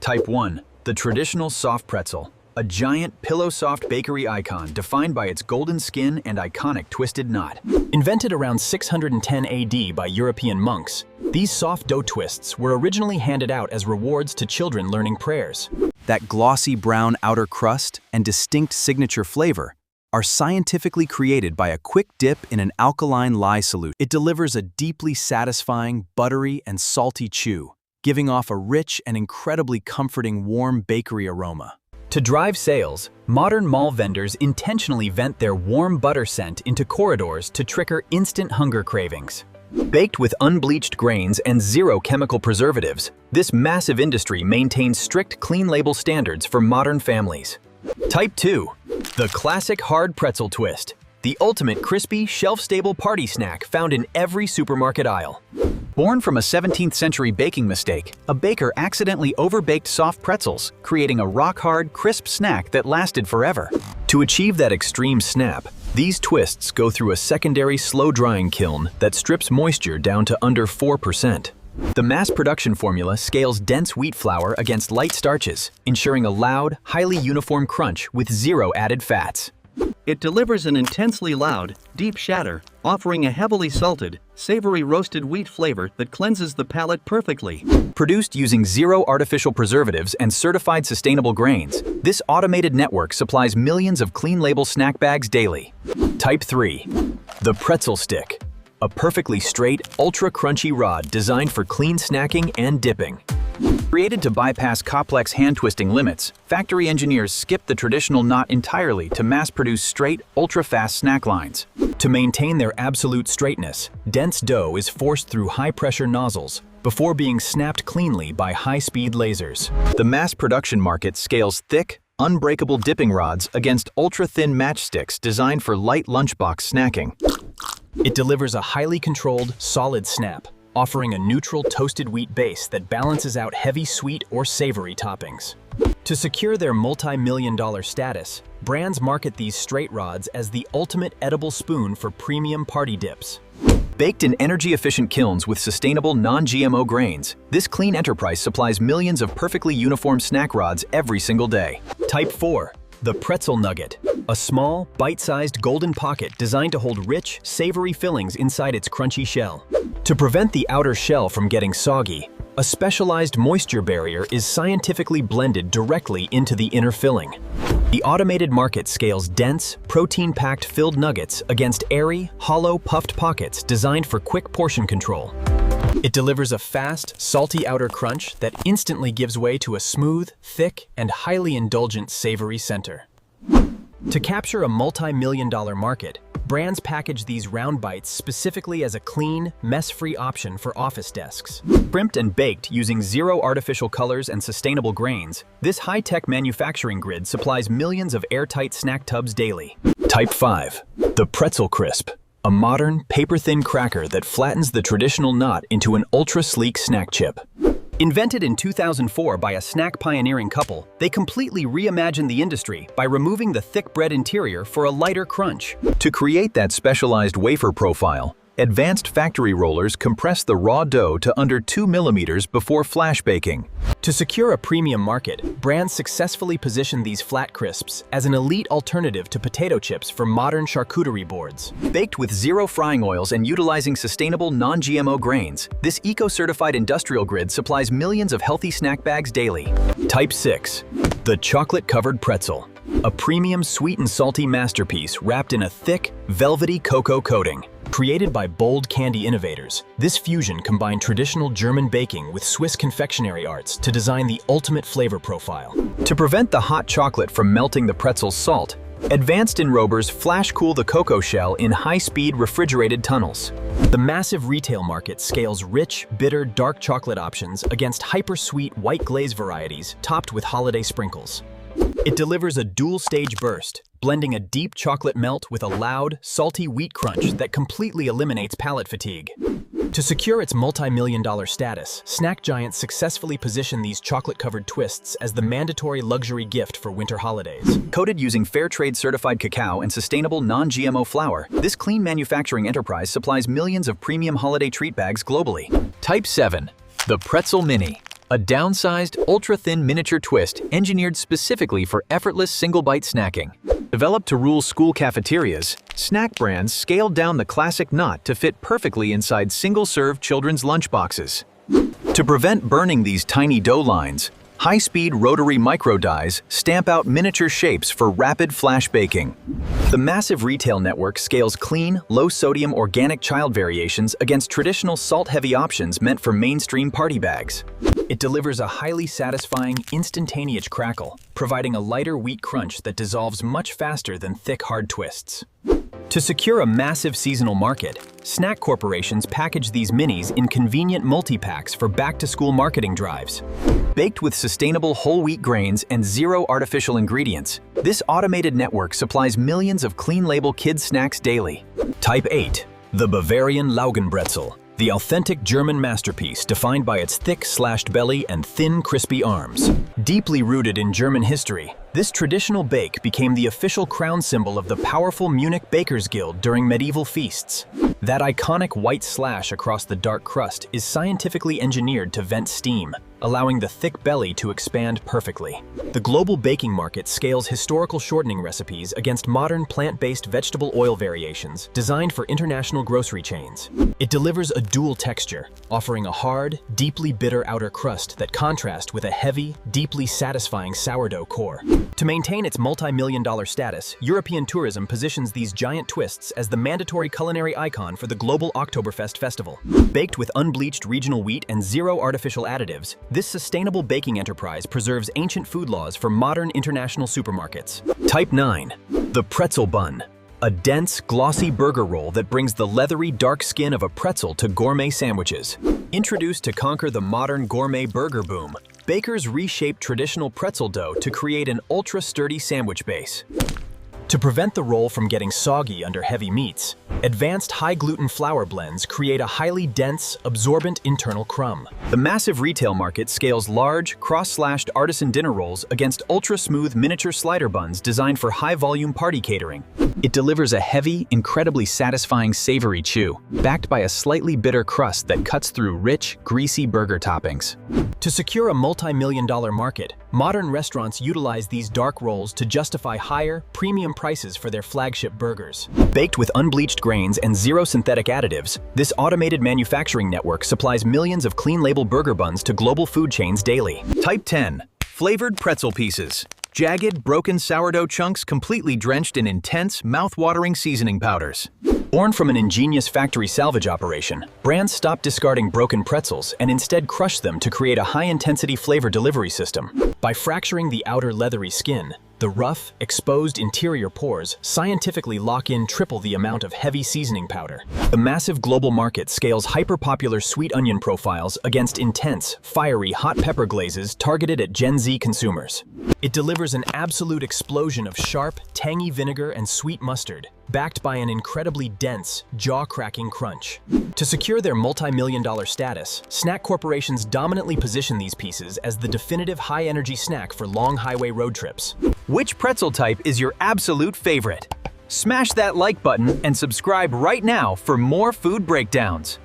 Type 1. The traditional soft pretzel. A giant, pillow-soft bakery icon defined by its golden skin and iconic twisted knot. Invented around 610 AD by European monks, these soft dough twists were originally handed out as rewards to children learning prayers. That glossy brown outer crust and distinct signature flavor are scientifically created by a quick dip in an alkaline lye solution. It delivers a deeply satisfying, buttery, and salty chew, giving off a rich and incredibly comforting warm bakery aroma. To drive sales, modern mall vendors intentionally vent their warm butter scent into corridors to trigger instant hunger cravings. Baked with unbleached grains and zero chemical preservatives, this massive industry maintains strict clean label standards for modern families. Type 2. The classic hard pretzel twist. The ultimate crispy, shelf-stable party snack found in every supermarket aisle. Born from a 17th century baking mistake, a baker accidentally overbaked soft pretzels, creating a rock-hard, crisp snack that lasted forever. To achieve that extreme snap, these twists go through a secondary slow-drying kiln that strips moisture down to under 4%. The mass production formula scales dense wheat flour against light starches, ensuring a loud, highly uniform crunch with zero added fats. It delivers an intensely loud, deep shatter, offering a heavily salted, savory roasted wheat flavor that cleanses the palate perfectly. Produced using zero artificial preservatives and certified sustainable grains, this automated network supplies millions of clean label snack bags daily. Type 3. The pretzel stick. A perfectly straight, ultra-crunchy rod designed for clean snacking and dipping. Created to bypass complex hand-twisting limits, factory engineers skipped the traditional knot entirely to mass-produce straight, ultra-fast snack lines. To maintain their absolute straightness, dense dough is forced through high-pressure nozzles before being snapped cleanly by high-speed lasers. The mass production market scales thick, unbreakable dipping rods against ultra-thin matchsticks designed for light lunchbox snacking. It delivers a highly controlled, solid snap, offering a neutral toasted wheat base that balances out heavy sweet or savory toppings. To secure their multi-million-dollar status, brands market these straight rods as the ultimate edible spoon for premium party dips. Baked in energy-efficient kilns with sustainable non-GMO grains, this clean enterprise supplies millions of perfectly uniform snack rods every single day. Type 4. The pretzel nugget. A small, bite-sized golden pocket designed to hold rich, savory fillings inside its crunchy shell. To prevent the outer shell from getting soggy, a specialized moisture barrier is scientifically blended directly into the inner filling. The automated market scales dense, protein-packed filled nuggets against airy, hollow, puffed pockets designed for quick portion control. It delivers a fast, salty outer crunch that instantly gives way to a smooth, thick, and highly indulgent savory center. To capture a multi-million-dollar market, brands package these round bites specifically as a clean, mess-free option for office desks. Crimped and baked using zero artificial colors and sustainable grains, this high-tech manufacturing grid supplies millions of airtight snack tubs daily. Type 5. The Pretzel Crisp. A modern, paper-thin cracker that flattens the traditional knot into an ultra-sleek snack chip. Invented in 2004 by a snack pioneering couple, they completely reimagined the industry by removing the thick bread interior for a lighter crunch. To create that specialized wafer profile, advanced factory rollers compress the raw dough to under 2 millimeters before flash baking. To secure a premium market, brands successfully position these flat crisps as an elite alternative to potato chips for modern charcuterie boards. Baked with zero frying oils and utilizing sustainable non-GMO grains, this eco-certified industrial grid supplies millions of healthy snack bags daily. Type 6. The chocolate-covered pretzel. A premium sweet and salty masterpiece wrapped in a thick, velvety cocoa coating. Created by bold candy innovators, this fusion combined traditional German baking with Swiss confectionery arts to design the ultimate flavor profile. To prevent the hot chocolate from melting the pretzel's salt, advanced enrobers flash cool the cocoa shell in high-speed refrigerated tunnels. The massive retail market scales rich, bitter, dark chocolate options against hyper-sweet white glaze varieties topped with holiday sprinkles. It delivers a dual-stage burst, blending a deep chocolate melt with a loud, salty wheat crunch that completely eliminates palate fatigue. To secure its multi-million-dollar status, snack giants successfully position these chocolate-covered twists as the mandatory luxury gift for winter holidays. Coated using fair trade certified cacao and sustainable non-GMO flour, this clean manufacturing enterprise supplies millions of premium holiday treat bags globally. Type 7. The Pretzel Mini. A downsized, ultra-thin miniature twist engineered specifically for effortless single-bite snacking. Developed to rule school cafeterias, snack brands scaled down the classic knot to fit perfectly inside single-serve children's lunchboxes. To prevent burning these tiny dough lines, high-speed rotary micro-dies stamp out miniature shapes for rapid flash baking. The massive retail network scales clean, low-sodium organic child variations against traditional salt-heavy options meant for mainstream party bags. It delivers a highly satisfying, instantaneous crackle, providing a lighter wheat crunch that dissolves much faster than thick, hard twists. To secure a massive seasonal market, snack corporations package these minis in convenient multi-packs for back-to-school marketing drives. Baked with sustainable whole wheat grains and zero artificial ingredients, this automated network supplies millions of clean-label kids' snacks daily. Type 8. The Bavarian Laugenbrezel. The authentic German masterpiece defined by its thick, slashed belly and thin, crispy arms. Deeply rooted in German history, this traditional bake became the official crown symbol of the powerful Munich Bakers Guild during medieval feasts. That iconic white slash across the dark crust is scientifically engineered to vent steam, allowing the thick belly to expand perfectly. The global baking market scales historical shortening recipes against modern plant-based vegetable oil variations designed for international grocery chains. It delivers a dual texture, offering a hard, deeply bitter outer crust that contrasts with a heavy, deeply satisfying sourdough core. To maintain its multi-million-dollar status, European tourism positions these giant twists as the mandatory culinary icon for the global Oktoberfest festival. Baked with unbleached regional wheat and zero artificial additives, this sustainable baking enterprise preserves ancient food laws for modern international supermarkets. Type 9. The Pretzel Bun. A dense, glossy burger roll that brings the leathery, dark skin of a pretzel to gourmet sandwiches. Introduced to conquer the modern gourmet burger boom, bakers reshaped traditional pretzel dough to create an ultra-sturdy sandwich base. To prevent the roll from getting soggy under heavy meats, advanced high-gluten flour blends create a highly dense, absorbent internal crumb. The massive retail market scales large, cross-slashed artisan dinner rolls against ultra-smooth miniature slider buns designed for high-volume party catering. It delivers a heavy, incredibly satisfying savory chew, backed by a slightly bitter crust that cuts through rich, greasy burger toppings. To secure a multi-million-dollar market, modern restaurants utilize these dark rolls to justify higher, premium prices for their flagship burgers. Baked with unbleached grains and zero synthetic additives, this automated manufacturing network supplies millions of clean-label burger buns to global food chains daily. Type 10. Flavored pretzel pieces. Jagged, broken sourdough chunks completely drenched in intense, mouth-watering seasoning powders. Born from an ingenious factory salvage operation, brands stopped discarding broken pretzels and instead crushed them to create a high-intensity flavor delivery system. By fracturing the outer leathery skin, the rough, exposed interior pores scientifically lock in triple the amount of heavy seasoning powder. The massive global market scales hyper-popular sweet onion profiles against intense, fiery hot pepper glazes targeted at Gen Z consumers. It delivers an absolute explosion of sharp, tangy vinegar and sweet mustard, backed by an incredibly dense, jaw-cracking crunch. To secure their multi-million-dollar status, snack corporations dominantly position these pieces as the definitive high-energy snack for long highway road trips. Which pretzel type is your absolute favorite? Smash that like button and subscribe right now for more food breakdowns.